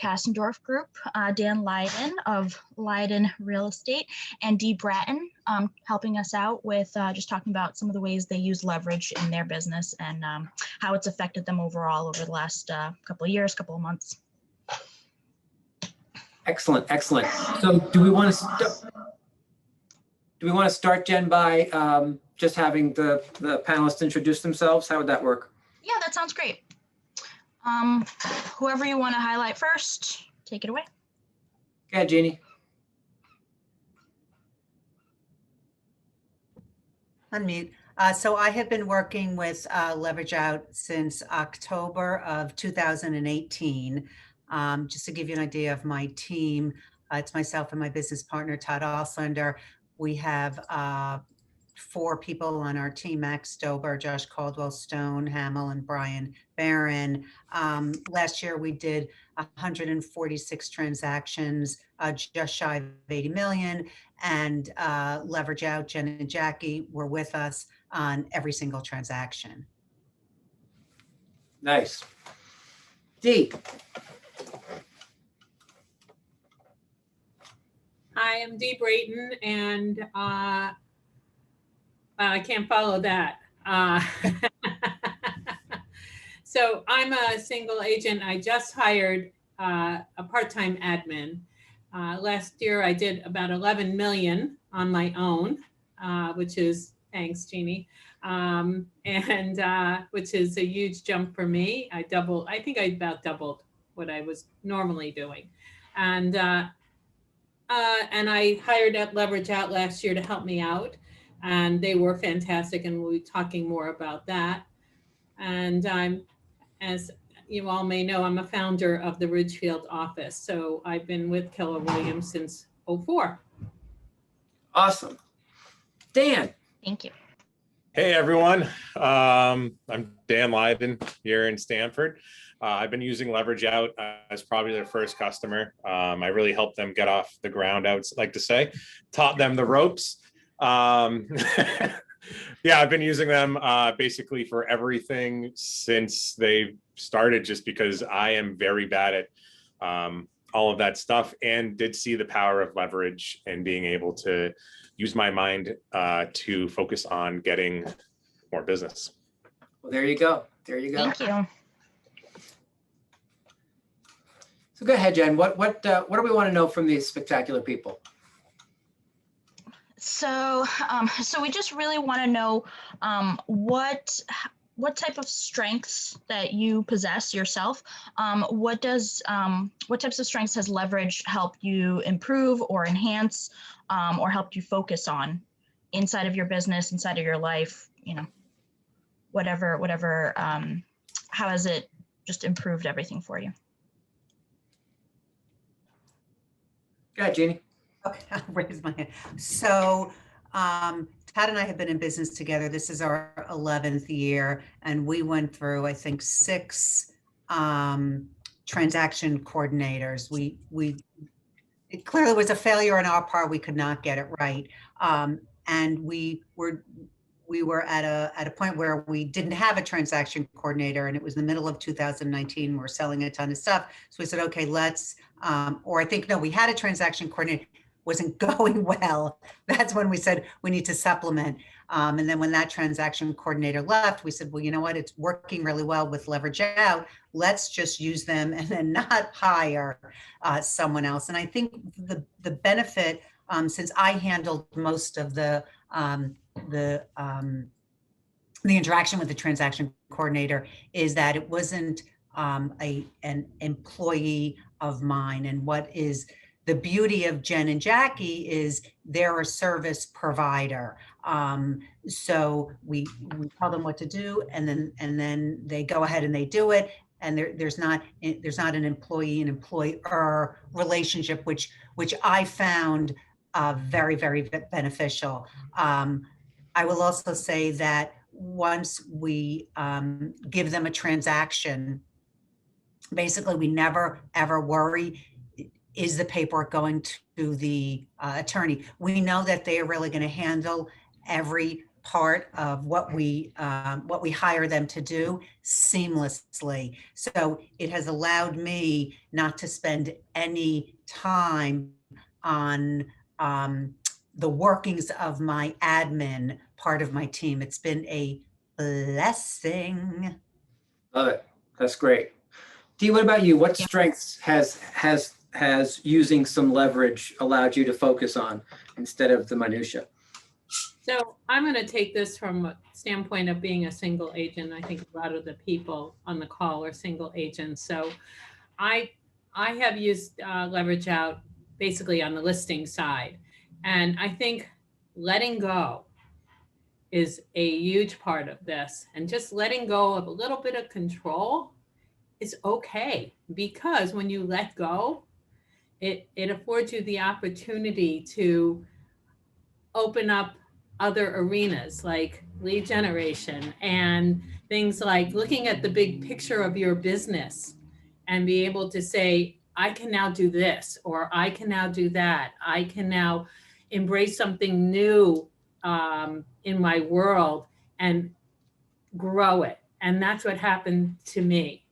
Kassendorf Group, Dan Leiden of Leiden Real Estate, and Dee Bratton helping us out with just talking about some of the ways they use leverage in their business and how it's affected them overall over the last couple of years, couple of months. Excellent, excellent. So do we want to start, Jen, by just having the panelists introduce themselves? How would that work? Yeah, that sounds great. Whoever you want to highlight first, take it away. Go ahead, Jeannie. Unmute. So I have been working with Leverage Out since October of 2018. Just to give you an idea of my team, it's myself and my business partner, Todd Auslander. We have 4 people on our team: Max Stober, Josh Caldwell, Stone Hamill, and Brian Barron. Last year we did 146 transactions, just shy of 80 million, and Leverage Out, Jen and Jackie were with us on every single transaction. Nice. Dee. Hi, I'm Dee Bratton, and I can't follow that. So I'm a single agent. I just hired a part-time admin. Last year I did about 11 million on my own, which is, thanks Jeannie, and which is a huge jump for me. I think I about doubled what I was normally doing. And I hired at Leverage Out last year to help me out, and they were fantastic, and we'll be talking more about that. And I'm, as you all may know, I'm a founder of the Ridgefield office, so I've been with Keller Williams since '04. Awesome. Dan. Thank you. Hey everyone, I'm Dan Leiden here in Stamford. I've been using Leverage Out as probably their first customer. I really helped them get off the ground, I would like to say, taught them the ropes. Yeah, I've been using them basically for everything since they started, just because I am very bad at all of that stuff, and did see the power of leverage and being able to use my mind to focus on getting more business. Well, there you go. There you go. Thank you. So go ahead, Jen. What do we want to know from these spectacular people? So, so we just really want to know what type of strengths that you possess yourself. What types of strengths has leverage helped you improve or enhance, or helped you focus on inside of your business, inside of your life? You know, whatever. How has it just improved everything for you? Go ahead, Jeannie. Okay, I'll raise my hand. So Todd and I have been in business together. This is our 11th year, and we went through, I think, 6 transaction coordinators. It clearly was a failure on our part. We could not get it right, and we were at a point where we didn't have a transaction coordinator, and it was the middle of 2019. We're selling a ton of stuff, so we said, okay, let's. Or I think no, we had a transaction coordinator. Wasn't going well. That's when we said we need to supplement. And then when that transaction coordinator left, we said, well, you know what? It's working really well with Leverage Out. Let's just use them and then not hire someone else. And I think the benefit, since I handled most of the interaction with the transaction coordinator, is that it wasn't an employee of mine. And what is the beauty of Jen and Jackie is they're a service provider. So we tell them what to do, and then they go ahead and they do it. And there's not an employee and employer relationship, which I found very, very beneficial. I will also say that once we give them a transaction, basically we never ever worry, is the paperwork going to the attorney? We know that they are really going to handle every part of what we hire them to do seamlessly. So it has allowed me not to spend any time on the workings of my admin part of my team. It's been a blessing. Love it. That's great. Dee, what about you? What strengths has using some leverage allowed you to focus on instead of the minutia? So I'm going to take this from a standpoint of being a single agent. I think a lot of the people on the call are single agents. So I have used leverage out basically on the listing side. And I think letting go is a huge part of this, and just letting go of a little bit of control is okay, because when you let go, it affords you the opportunity to open up other arenas like lead generation and things like looking at the big picture of your business and be able to say, I can now do this, or I can now do that. I can now embrace something new in my world and grow it. And that's what happened to me.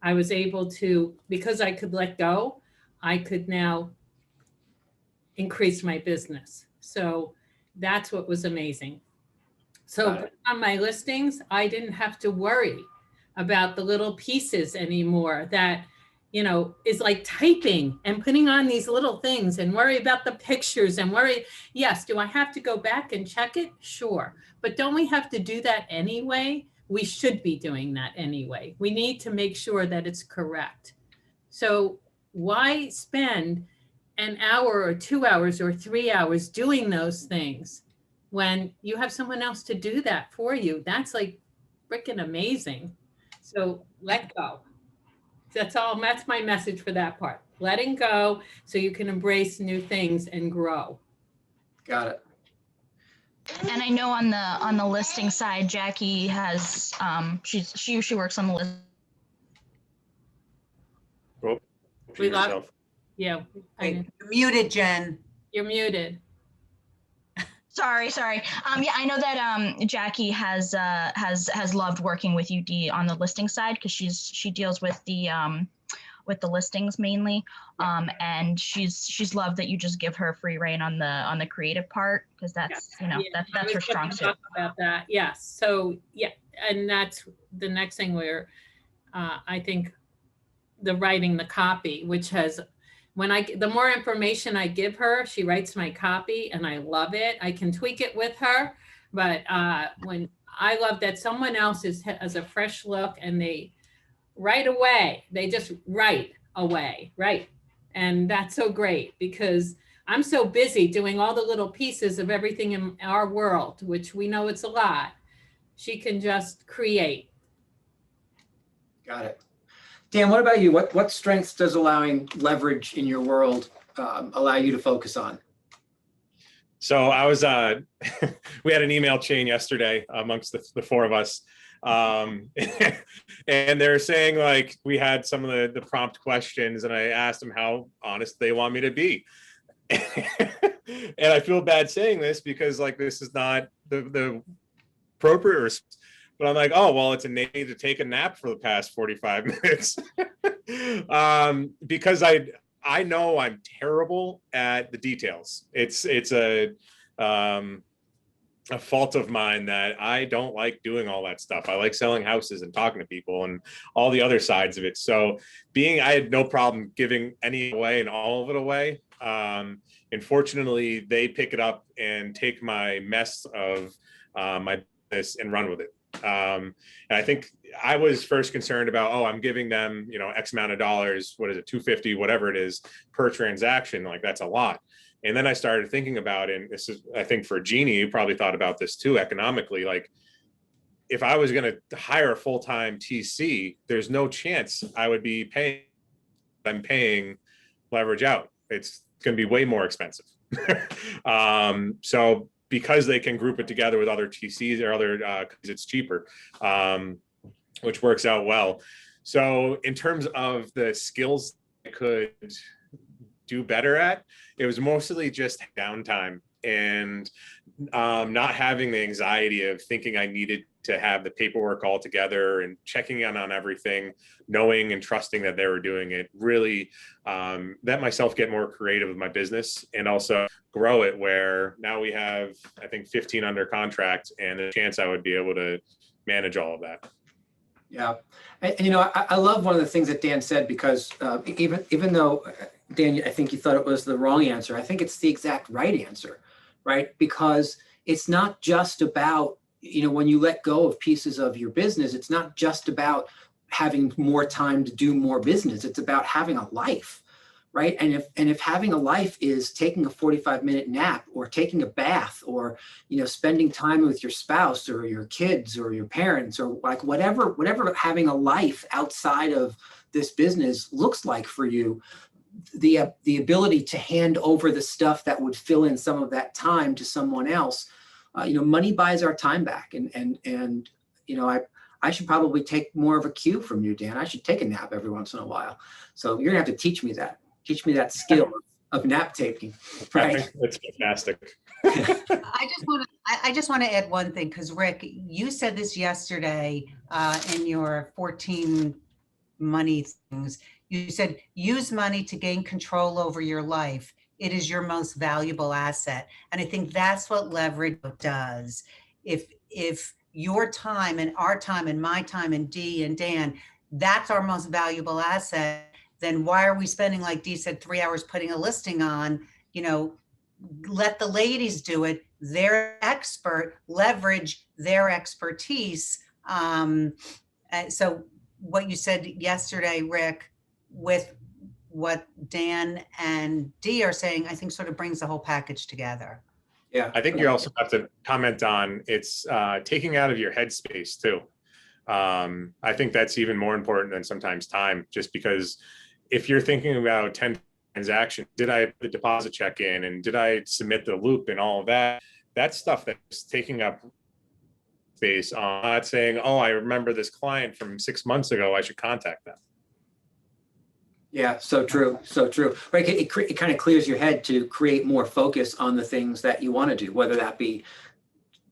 I was able to, because I could let go, I could now increase my business. So that's what was amazing. So on my listings, I didn't have to worry about the little pieces anymore that, you know, is like typing and putting on these little things and worry about the pictures and worry. Yes, do I have to go back and check it? Sure. But don't we have to do that anyway? We should be doing that anyway. We need to make sure that it's correct. So why spend an hour or 2 hours or 3 hours doing those things when you have someone else to do that for you? That's like freaking amazing. So let go. That's all. That's my message for that part. Letting go so you can embrace new things and grow. Got it. And I know on the listing side, Jackie has she usually works on the list. Oh, We lost- yourself. Yeah. You're muted, Jen. You're muted. Sorry. Yeah, I know that Jackie has loved working with you, Dee, on the listing side, because she deals with the listings mainly, and she's loved that you just give her free reign on the creative part, because that's that's her strong suit. About that, yes. So yeah, and that's the next thing where I think the writing the copy, which has. The more information I give her, she writes my copy and I love it. I can tweak it with her, but when I love that someone else has a fresh look and they just write away, right? And that's so great because I'm so busy doing all the little pieces of everything in our world, which we know it's a lot. She can just create. Got it. Dan, what about you? What strengths does allowing leverage in your world allow you to focus on? So I was, we had an email chain yesterday amongst the four of us. And they're saying like, we had some of the prompt questions and I asked them how honest they want me to be. And I feel bad saying this because like, this is not the appropriate response. But I'm like, oh, well, it's a need to take a nap for the past 45 minutes. Because I know I'm terrible at the details. It's a fault of mine that I don't like doing all that stuff. I like selling houses and talking to people and all the other sides of it. So I had no problem giving any away and all of it away. Unfortunately, they pick it up and take my mess of my business and run with it. And I think I was first concerned about, I'm giving them, X amount of dollars, what is it, $250, whatever it is per transaction. Like that's a lot. And then I started thinking about it. And this is, I think for Jeannie, you probably thought about this too, economically, like if I was going to hire a full-time TC, there's no chance I would be paying leverage out. It's going to be way more expensive. So because they can group it together with other TCs or other, because it's cheaper, which works out well. So in terms of the skills I could do better at, it was mostly just downtime and not having the anxiety of thinking I needed to have the paperwork all together and checking in on everything, knowing and trusting that they were doing it, really let myself get more creative with my business and also grow it, where now we have, I think, 15 under contract, and a chance I would be able to manage all of that. Yeah. And you know, I love one of the things that Dan said, because even though, Dan, I think you thought it was the wrong answer, I think it's the exact right answer, right? Because it's not just about, you know, when you let go of pieces of your business, it's not just about having more time to do more business. It's about having a life, right? And if having a life is taking a 45-minute nap, or taking a bath, or, you know, spending time with your spouse or your kids or your parents, or like whatever having a life outside of this business looks like for you, the ability to hand over the stuff that would fill in some of that time to someone else, you know, money buys our time back. And you know, I should probably take more of a cue from you, Dan. I should take a nap every once in a while. So you're gonna have to teach me that skill of nap taking, right? It's fantastic. I just want to add one thing, because Rick, you said this yesterday in your 14 money things. You said, use money to gain control over your life. It is your most valuable asset. And I think that's what leverage does. If your time and our time and my time and Dee and Dan, that's our most valuable asset, then why are we spending, like Dee said, 3 hours putting a listing on? You know, let the ladies do it. They're expert, leverage their expertise. So what you said yesterday, Rick, with what Dan and Dee are saying, I think sort of brings the whole package together. Yeah. I think you also have to comment on it's taking out of your headspace too. I think that's even more important than sometimes time, just because if you're thinking about 10 transactions, did I put the deposit check in, and did I submit the loop and all of that? That's stuff that's taking up space on not saying, oh, I remember this client from 6 months ago, I should contact them. Yeah, so true, so true. Right, it kind of clears your head to create more focus on the things that you want to do, whether that be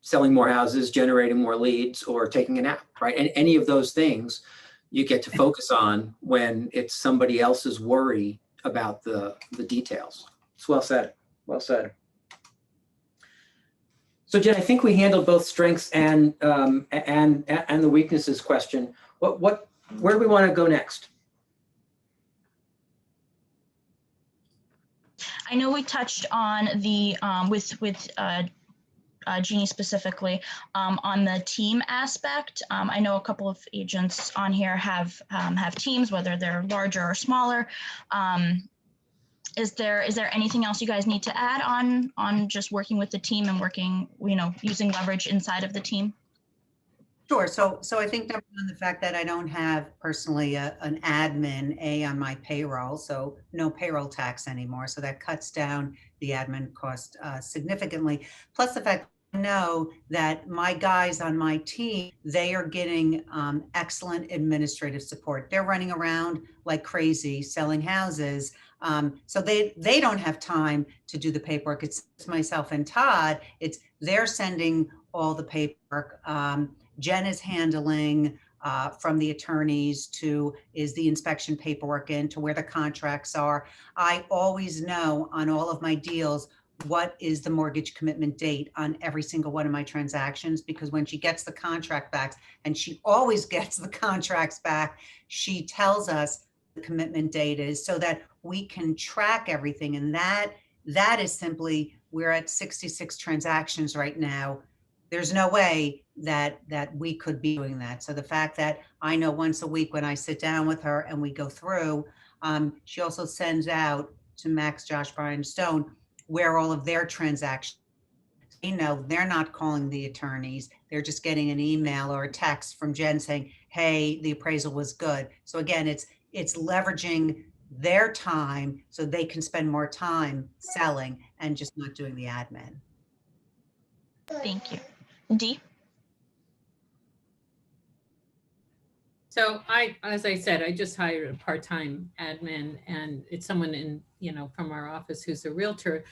selling more houses, generating more leads, or taking a nap, right? And any of those things you get to focus on when it's somebody else's worry about the details. It's well said, well said. So Jen, I think we handled both strengths and the weaknesses question. Where do we want to go next? I know we touched on the with Jeannie specifically on the team aspect. I know a couple of agents on here have teams, whether they're larger or smaller. Is there anything else you guys need to add on just working with the team and working, you know, using leverage inside of the team? Sure. So I think number one, the fact that I don't have personally an admin on my payroll, so no payroll tax anymore. So that cuts down the admin cost significantly. Plus the fact I know that my guys on my team, they are getting excellent administrative support. They're running around like crazy selling houses. So they don't have time to do the paperwork. It's myself and Todd. They're sending all the paperwork. Jen is handling from the attorneys to is the inspection paperwork in to where the contracts are. I always know on all of my deals what is the mortgage commitment date on every single one of my transactions, because when she gets the contract back, and she always gets the contracts back, she tells us the commitment date is, so that we can track everything. And that is simply, we're at 66 transactions right now. There's no way that we could be doing that. So the fact that I know once a week when I sit down with her and we go through, she also sends out to Max, Josh, Brian, Stone, where all of their transactions, you know, they're not calling the attorneys. They're just getting an email or a text from Jen saying, hey, the appraisal was good. So again, it's leveraging their time so they can spend more time selling and just not doing the admin. Thank you. Dee? So as I said, I just hired a part-time admin, and it's someone in, you know, from our office who's a realtor.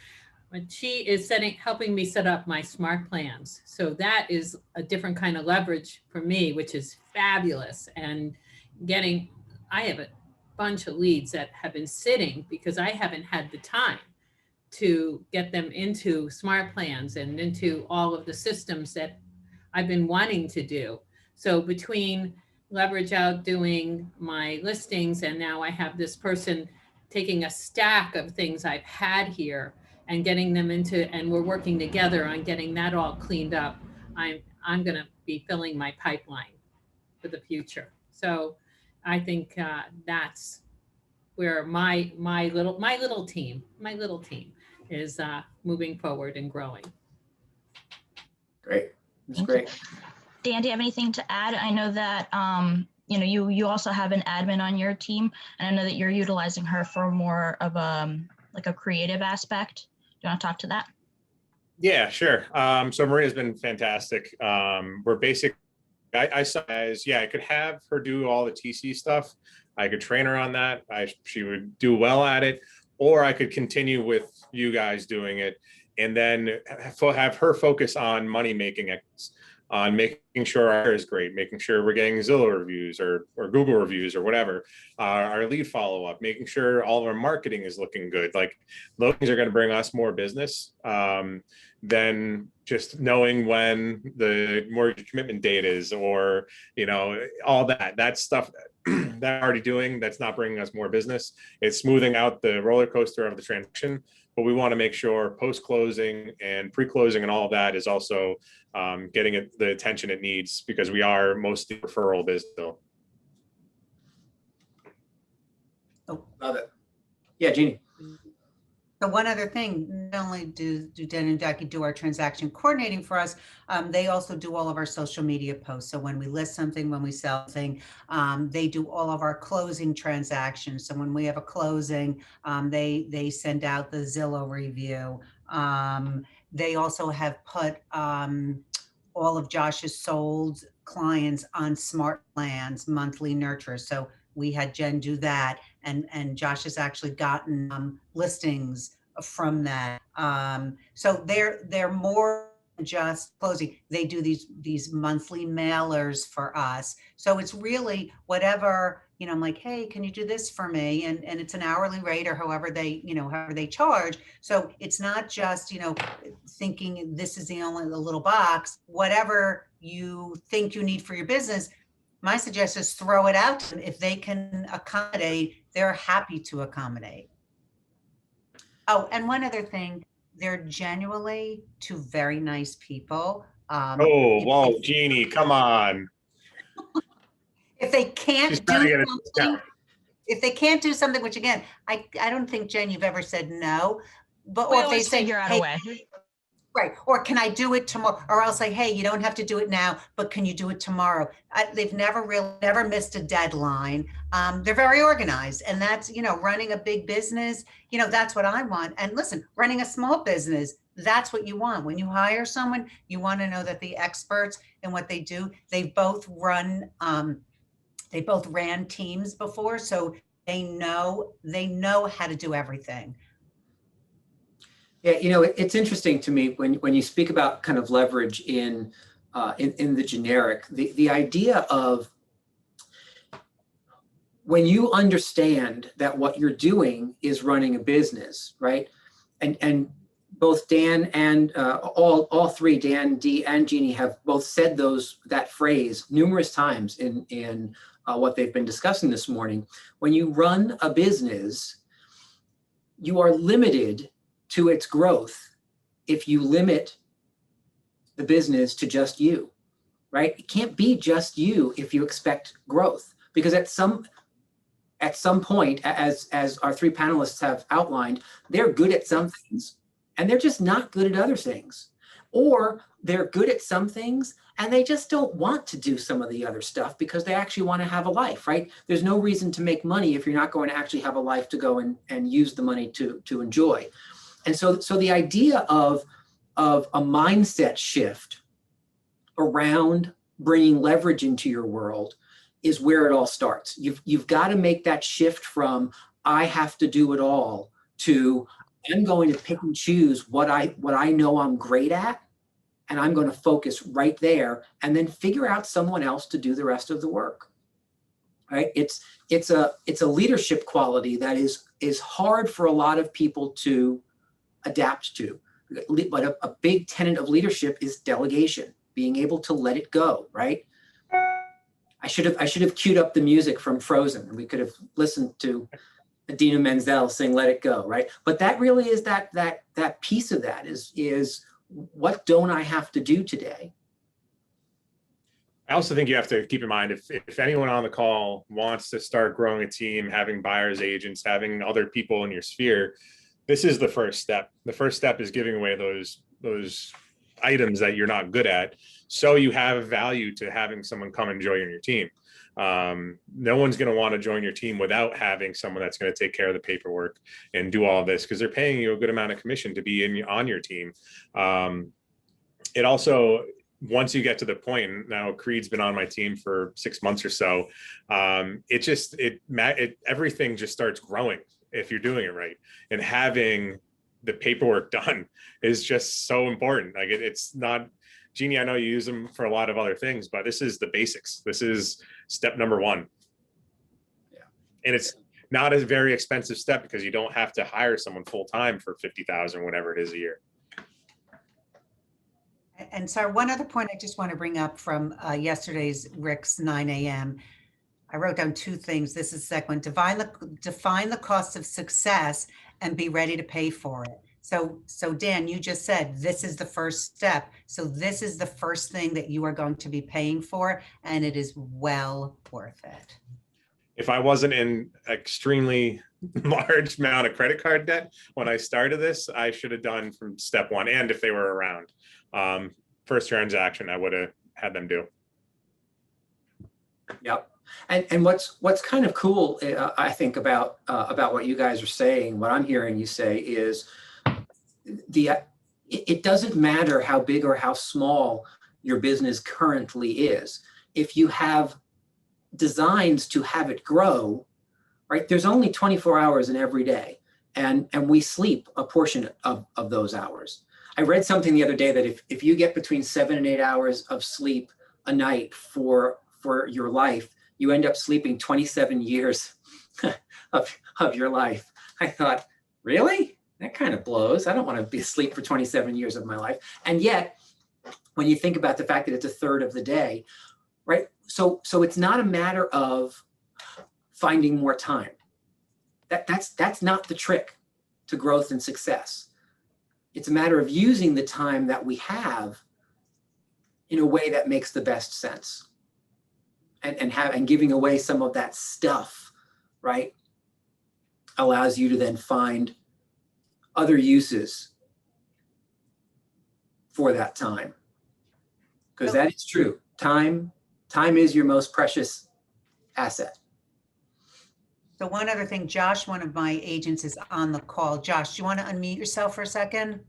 but she is helping me set up my smart plans. So that is a different kind of leverage for me, which is fabulous. And I have a bunch of leads that have been sitting because I haven't had the time to get them into smart plans and into all of the systems that I've been wanting to do. So between Leverage Out doing my listings, and now I have this person taking a stack of things I've had here and getting them into, and we're working together on getting that all cleaned up. I'm going to be filling my pipeline for the future. So I think that's where my little team is moving forward and growing. Great. That's Thank you. great. Dan, do you have anything to add? I know that you also have an admin on your team, and I know that you're utilizing her for more of like a creative aspect. Do you want to talk to that? Yeah, sure. So Maria's been fantastic. We're basic. I saw as, I could have her do all the TC stuff. I could train her on that. She would do well at it, or I could continue with you guys doing it, and then have her focus on money making, on making sure our is great, making sure we're getting Zillow reviews or Google reviews or whatever, our lead follow up, making sure all of our marketing is looking good. Like those things are going to bring us more business than just knowing when the mortgage commitment date is, or all that stuff that that I'm already doing. That's not bringing us more business. It's smoothing out the roller coaster of the transaction. But we want to make sure post-closing and pre-closing and all of that is also getting it the attention it needs, because we are mostly referral business still. Love it. Yeah, Jeannie. So one other thing, not only do Dan and Jackie do our transaction coordinating for us, they also do all of our social media posts. So when we list something, when we sell something, they do all of our closing transactions. So when we have a closing, they send out the Zillow review. They also have put all of Josh's sold clients on smart plans, monthly nurture. So we had Jen do that, and Josh has actually gotten listings from that. So they're more than just closing. They do these monthly mailers for us. So it's really whatever, I'm like, hey, can you do this for me? And it's an hourly rate or however they charge. So it's not just, thinking this is the little box, whatever you think you need for your business. My suggestion is throw it out to them. If they can accommodate, they're happy to accommodate. Oh, and one other thing, they're genuinely two very nice people. Whoa, Jeannie, come on. If they can't She's do trying to get a something, discount. if they can't do something, which again, I don't think, Jen, you've ever said no, but We or if they always say, figure out hey, a way. right, or can I do it tomorrow? Or I'll say, hey, you don't have to do it now, but can you do it tomorrow? They've never missed a deadline. They're very organized, and that's, running a big business, that's what I want. And listen, running a small business, that's what you want. When you hire someone, you want to know that the experts in what they do, they both ran teams before, so they know how to do everything. Yeah, it's interesting to me when you speak about kind of leverage in the generic, the idea of when you understand that what you're doing is running a business, right? And both Dan and all three, Dan, Dee, and Jeannie, have both said that phrase numerous times in what they've been discussing this morning. When you run a business, you are limited to its growth if you limit the business to just you, right? It can't be just you if you expect growth, because at some point, as our three panelists have outlined, they're good at some things and they're just not good at other things, or they're good at some things and they just don't want to do some of the other stuff because they actually want to have a life, right? There's no reason to make money if you're not going to actually have a life to go and use the money to enjoy. And so the idea of a mindset shift around bringing leverage into your world is where it all starts. You've got to make that shift from I have to do it all to I'm going to pick and choose what I know I'm great at, and I'm going to focus right there, and then figure out someone else to do the rest of the work. Right? It's a leadership quality that is hard for a lot of people to adapt to. But a big tenet of leadership is delegation, being able to let it go. Right? I should have queued up the music from Frozen, and we could have listened to Idina Menzel sing "Let It Go," right? But that really is that piece of that is what don't I have to do today? I also think you have to keep in mind, if anyone on the call wants to start growing a team, having buyers agents, having other people in your sphere, this is the first step. The first step is giving away those items that you're not good at, so you have value to having someone come and join your team. No one's going to want to join your team without having someone that's going to take care of the paperwork and do all of this, because they're paying you a good amount of commission to be on your team. It also, once you get to the point, and now Creed's been on my team for 6 months or so, everything just starts growing if you're doing it right. And having the paperwork done is just so important. Like it's not, Jeannie, I know you use them for a lot of other things, but this is the basics. This is step number one. Yeah. And it's not a very expensive step, because you don't have to hire someone full-time for $50,000, whatever it is a year. And so one other point I just want to bring up from yesterday's Rick's 9 a.m. I wrote down two things. This is the second one. Define the cost of success and be ready to pay for it. So Dan, you just said this is the first step. So this is the first thing that you are going to be paying for, and it is well worth it. If I wasn't in extremely large amount of credit card debt when I started this, I should have done from step one. And if they were around, first transaction, I would have had them do. Yep. And what's kind of cool, I think, about what you guys are saying, what I'm hearing you say is it doesn't matter how big or how small your business currently is. If you have designs to have it grow, right? There's only 24 hours in every day, and we sleep a portion of those hours. I read something the other day that if you get between 7 and 8 hours of sleep a night for your life, you end up sleeping 27 years of your life. I thought, really? That kind of blows. I don't want to be asleep for 27 years of my life. And yet, when you think about the fact that it's a third of the day, right? So it's not a matter of finding more time. That's not the trick to growth and success. It's a matter of using the time that we have in a way that makes the best sense, and giving away some of that stuff, right? Allows you to then find other uses for that time. Because that is true. Time is your most precious asset. So one other thing, Josh, one of my agents, is on the call. Josh, do you want to unmute yourself for a second?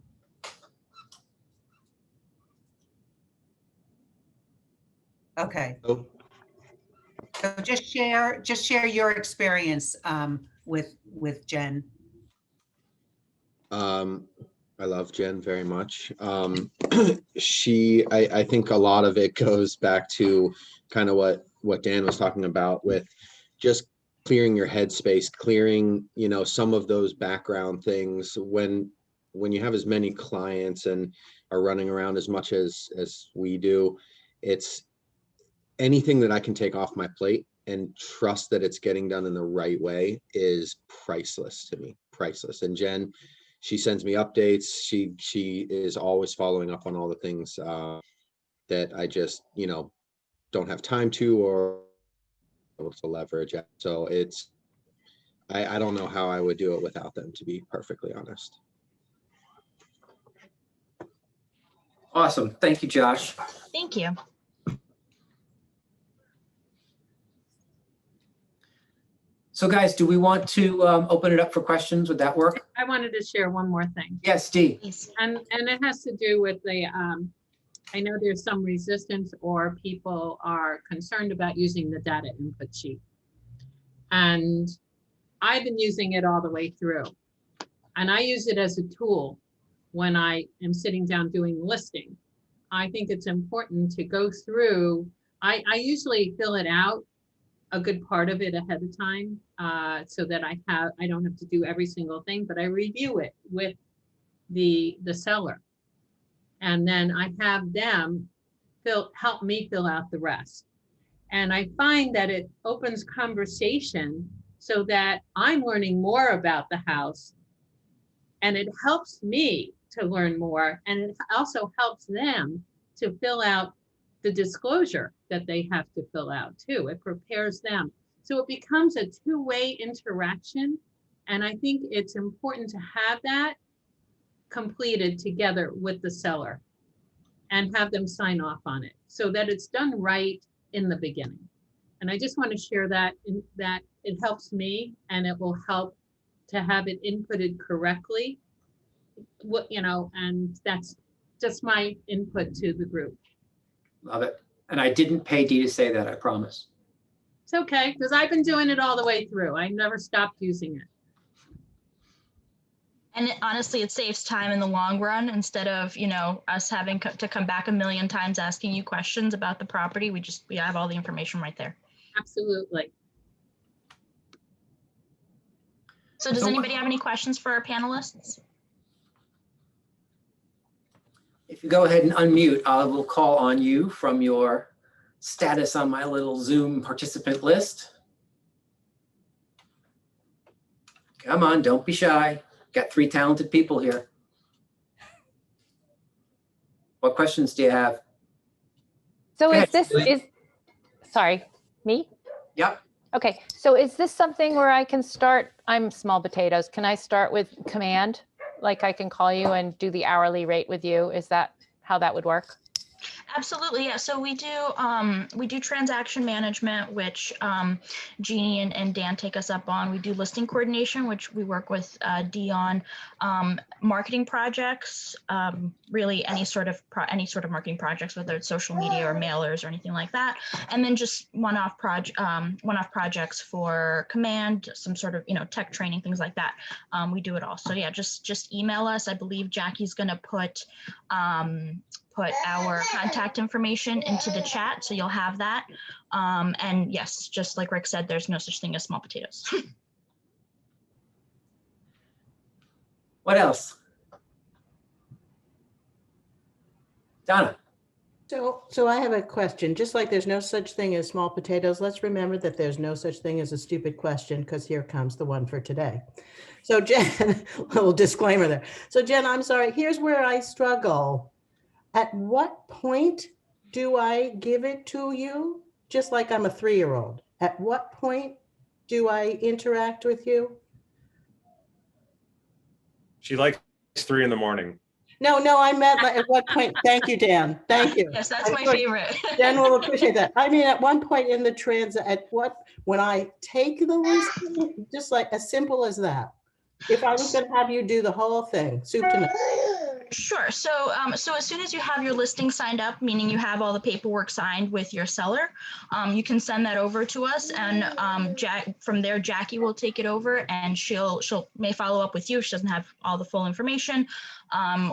Okay. Oh. So just share your experience with Jen. I love Jen very much. I think a lot of it goes back to kind of what Dan was talking about, with just clearing your headspace, clearing, some of those background things. When you have as many clients and are running around as much as we do, it's anything that I can take off my plate and trust that it's getting done in the right way is priceless to me, priceless. And Jen, she sends me updates. She is always following up on all the things that I just, don't have time to or able to leverage. So I don't know how I would do it without them, to be perfectly honest. Awesome. Thank you, Josh. Thank you. So guys, do we want to open it up for questions? Would that work? I wanted to share one more thing. Yes, Dee. Please. And it has to do with the, I know there's some resistance, or people are concerned about using the data input sheet. And I've been using it all the way through. And I use it as a tool when I am sitting down doing listing. I think it's important to go through, I usually fill it out, a good part of it ahead of time, so that I don't have to do every single thing, but I review it with the seller. And then I have them help me fill out the rest. And I find that it opens conversation so that I'm learning more about the house, and it helps me to learn more. And it also helps them to fill out the disclosure that they have to fill out too. It prepares them. So it becomes a two-way interaction. And I think it's important to have that completed together with the seller and have them sign off on it so that it's done right in the beginning. And I just want to share that it helps me, and it will help to have it inputted correctly. And that's just my input to the group. Love it. And I didn't pay Dee to say that, I promise. It's okay, because I've been doing it all the way through. I never stopped using it. And honestly, it saves time in the long run instead of, us having to come back a million times asking you questions about the property. We have all the information right there. Absolutely. So does anybody have any questions for our panelists? If you go ahead and unmute, I will call on you from your status on my little Zoom participant list. Come on, don't be shy. Got 3 talented people here. What questions do you have? So Go is ahead, Julie. Sorry, me? Yep. Okay, so is this something where I can start, I'm small potatoes, can I start with command? Like I can call you and do the hourly rate with you? Is that how that would work? Absolutely, yeah. So we do transaction management, which Jeannie and Dan take us up on. We do listing coordination, which we work with Dee on. Marketing projects, really any sort of marketing projects, whether it's social media or mailers or anything like that. And then just one-off projects for command, some sort of tech training, things like that. We do it all. So yeah, just email us. I believe Jackie's gonna put our contact information into the chat, so you'll have that. And yes, just like Rick said, there's no such thing as small potatoes. What else? Donna. So I have a question. Just like there's no such thing as small potatoes, let's remember that there's no such thing as a stupid question, because here comes the one for today. So Jen, little disclaimer there. So Jen, I'm sorry, here's where I struggle. At what point do I give it to you? Just like I'm a 3-year-old. At what point do I interact with you? She likes 3 in the morning. No, I meant like at what point. Thank you, Dan. Thank you. Yes, that's my favorite. Dan will appreciate that. I mean, at one point in the when I take the listing, just like as simple as that. If I was going to have you do the whole thing, soup to nuts. Sure. So as soon as you have your listing signed up, meaning you have all the paperwork signed with your seller, you can send that over to us, and from there, Jackie will take it over, and she'll may follow up with you. She doesn't have all the full information,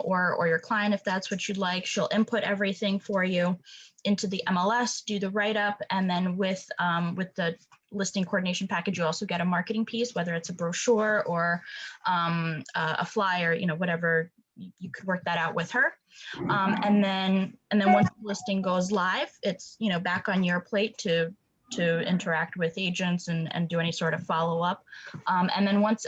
or your client, if that's what you'd like. She'll input everything for you into the MLS, do the write-up, and then with the listing coordination package, you also get a marketing piece, whether it's a brochure or a flyer, whatever. You could work that out with her. And then once the listing goes live, it's, back on your plate to interact with agents and do any sort of follow-up. And then once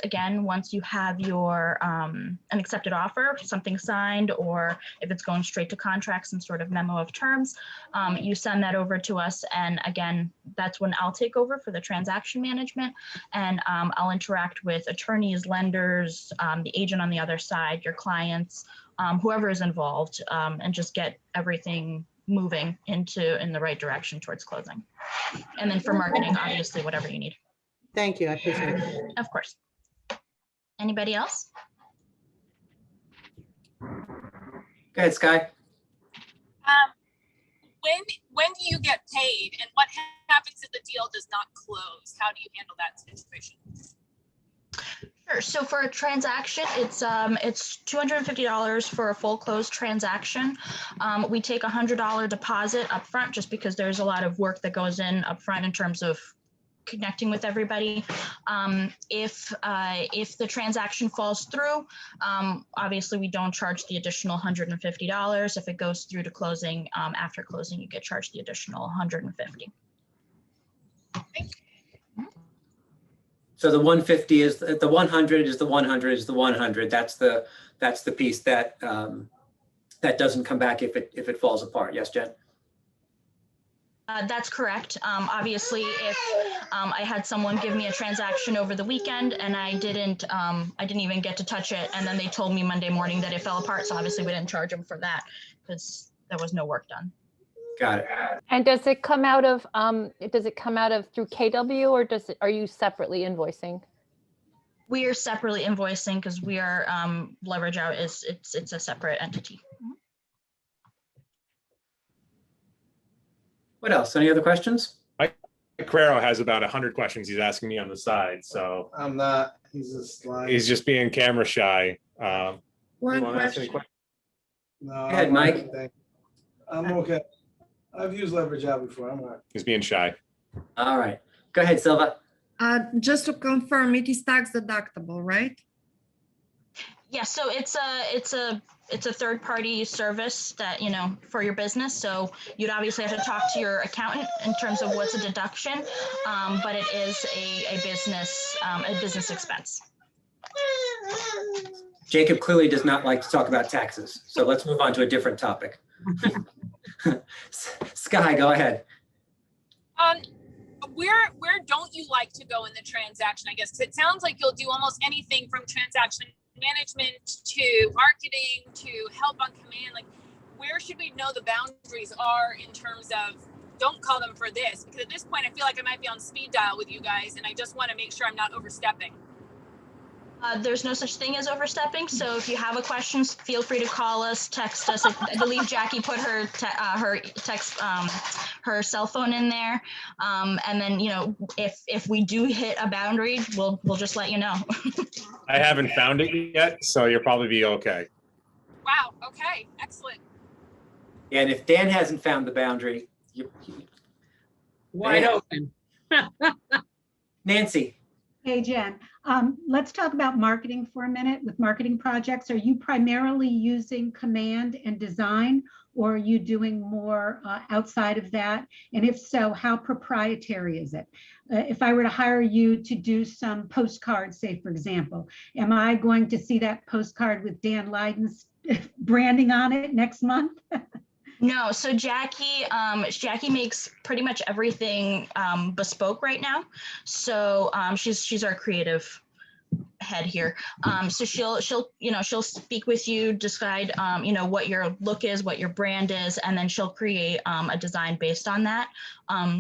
you have your an accepted offer, something signed, or if it's going straight to contract, some sort of memo of terms, you send that over to us. And again, that's when I'll take over for the transaction management, and I'll interact with attorneys, lenders, the agent on the other side, your clients, whoever is involved, and just get everything moving in the right direction towards closing. And then for marketing, obviously, whatever you need. Thank you. I appreciate it. Of course. Anybody else? Go ahead, Sky. When do you get paid, and what happens if the deal does not close? How do you handle that situation? Sure. So for a transaction, it's $250 for a full closed transaction. We take $100 deposit upfront just because there's a lot of work that goes in upfront in terms of connecting with everybody. If the transaction falls through, obviously we don't charge the additional $150. If it goes through to closing, after closing, you get charged the additional $150. So the 150 is the 100 is the 100 is the 100. That's the piece that that doesn't come back if it falls apart. Yes, Jen? That's correct. Obviously, if I had someone give me a transaction over the weekend and I didn't even get to touch it, and then they told me Monday morning that it fell apart, so obviously we didn't charge them for that because there was no work done. Got it. And does it come out of through KW, or are you separately invoicing? We are separately invoicing because we are Leverage Out it's a separate entity. What else? Any other questions? Carrero has about 100 questions he's asking me on the side, so I'm not. He's just like. he's just being camera shy. One question. No, Go ahead, I'm Mike. okay, thank you. I'm okay. I've used Leverage Out before. I'm all right. He's being shy. All right. Go ahead, Silva. Just to confirm, it is tax deductible, right? Yeah, so it's a third party service that, for your business. So you'd obviously have to talk to your accountant in terms of what's a deduction, but it is a business expense. Jacob clearly does not like to talk about taxes, so let's move on to a different topic. Sky, go ahead. Where don't you like to go in the transaction, I guess? Because it sounds like you'll do almost anything from transaction management to marketing to help on command. Like, where should we know the boundaries are in terms of don't call them for this? Because at this point, I feel like I might be on speed dial with you guys, and I just want to make sure I'm not overstepping. There's no such thing as overstepping. So if you have a question, feel free to call us, text us. I believe Jackie put her her cell phone in there. And then, if we do hit a boundary, we'll just let you know. I haven't found it yet, so you'll probably be okay. Wow. Okay. Excellent. And if Dan hasn't found the boundary, Wide open. Nancy. Hey, Jen, let's talk about marketing for a minute. With marketing projects, are you primarily using command and design, or are you doing more outside of that? And if so, how proprietary is it? If I were to hire you to do some postcards, say, for example, am I going to see that postcard with Dan Leiden's branding on it next month? No, so Jackie makes pretty much everything bespoke right now. So she's our creative head here. So she'll speak with you, decide what your look is, what your brand is, and then she'll create a design based on that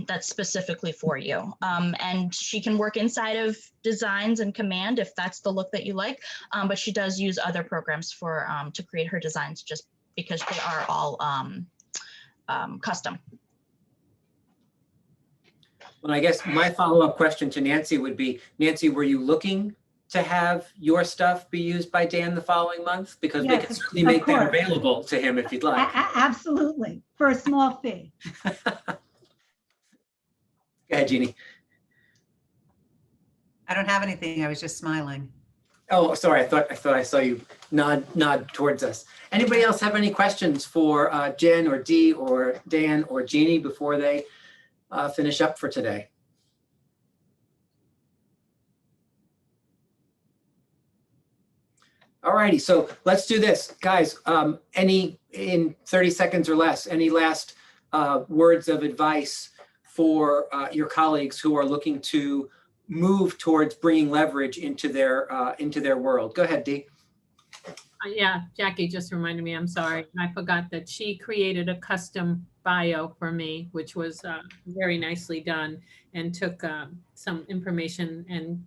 that's specifically for you. And she can work inside of Designs and Command if that's the look that you like. But she does use other programs for to create her designs just because they are all custom. Well, I guess my follow-up question to Nancy would be, Nancy, were you looking to have your stuff be used by Dan the following month? Because we can certainly make that available to him if you'd like. Absolutely, for a small fee. Go ahead, Jeannie. I don't have anything. I was just smiling. Oh, sorry. I thought I saw you nod towards us. Anybody else have any questions for Jen or Dee or Dan or Jeannie before they finish up for today? All righty. So let's do this, guys. In 30 seconds or less, any last words of advice for your colleagues who are looking to move towards bringing leverage into their world? Go ahead, Dee. Yeah, Jackie just reminded me, I'm sorry. I forgot that she created a custom bio for me, which was very nicely done, and took some information and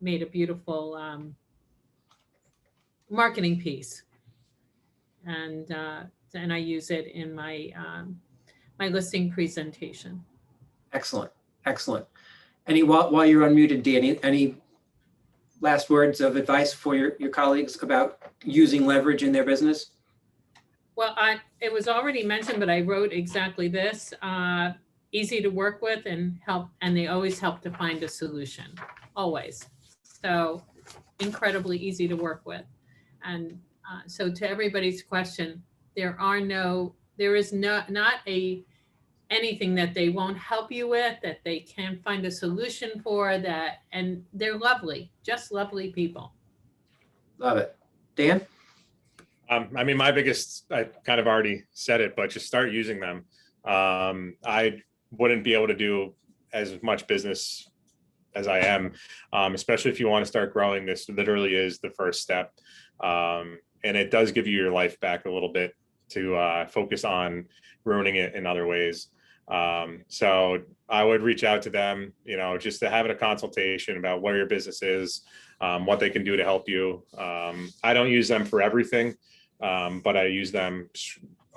made a beautiful marketing piece. And I use it in my my listing presentation. Excellent, excellent. While you're unmuted, Dee, any last words of advice for your colleagues about using leverage in their business? Well, it was already mentioned, but I wrote exactly this, easy to work with and they always help to find a solution, always. So incredibly easy to work with. And so to everybody's question, there is not anything that they won't help you with, that they can find a solution for that. And they're lovely, just lovely people. Love it. Dan? I mean, my biggest, I kind of already said it, but just start using them. I wouldn't be able to do as much business as I am, especially if you want to start growing. This literally is the first step. And it does give you your life back a little bit to focus on ruining it in other ways. So I would reach out to them, just to have a consultation about where your business is, what they can do to help you. I don't use them for everything, but I use them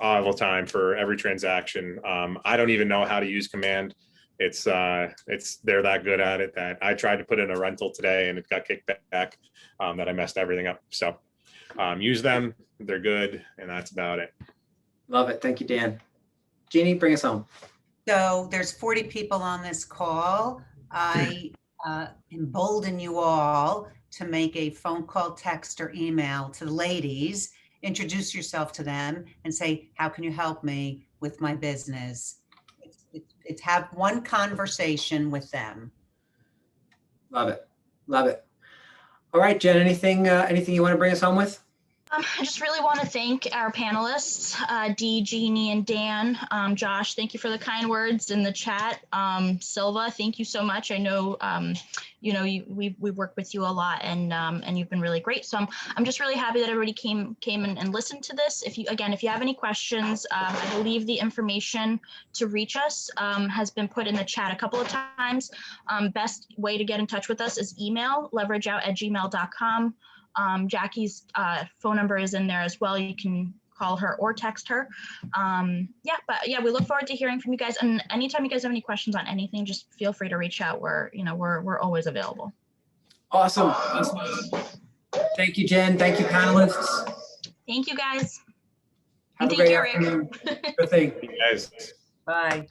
all the time for every transaction. I don't even know how to use Command. They're that good at it that I tried to put in a rental today and it got kicked back, that I messed everything up. So use them, they're good, and that's about it. Love it. Thank you, Dan. Jeannie, bring us home. So there's 40 people on this call. I embolden you all to make a phone call, text, or email to the ladies. Introduce yourself to them and say, how can you help me with my business? It's have one conversation with them. Love it. Love it. All right, Jen, anything you want to bring us home with? I just really want to thank our panelists, Dee, Jeannie, and Dan. Josh, thank you for the kind words in the chat. Silva, thank you so much. I know, we've worked with you a lot, and you've been really great. So I'm just really happy that everybody came and listened to this. If you have any questions, I believe the information to reach us has been put in the chat a couple of times. Best way to get in touch with us is email, leverageout@gmail.com. Jackie's phone number is in there as well. You can call her or text her. We look forward to hearing from you guys. And anytime you guys have any questions on anything, just feel free to reach out. We're always available. Awesome. Thank you, Jen. Thank you, panelists. Thank you, guys. Have And a thank great you, Rick. afternoon. Good thing. You guys. Bye.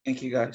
Thank you, guys.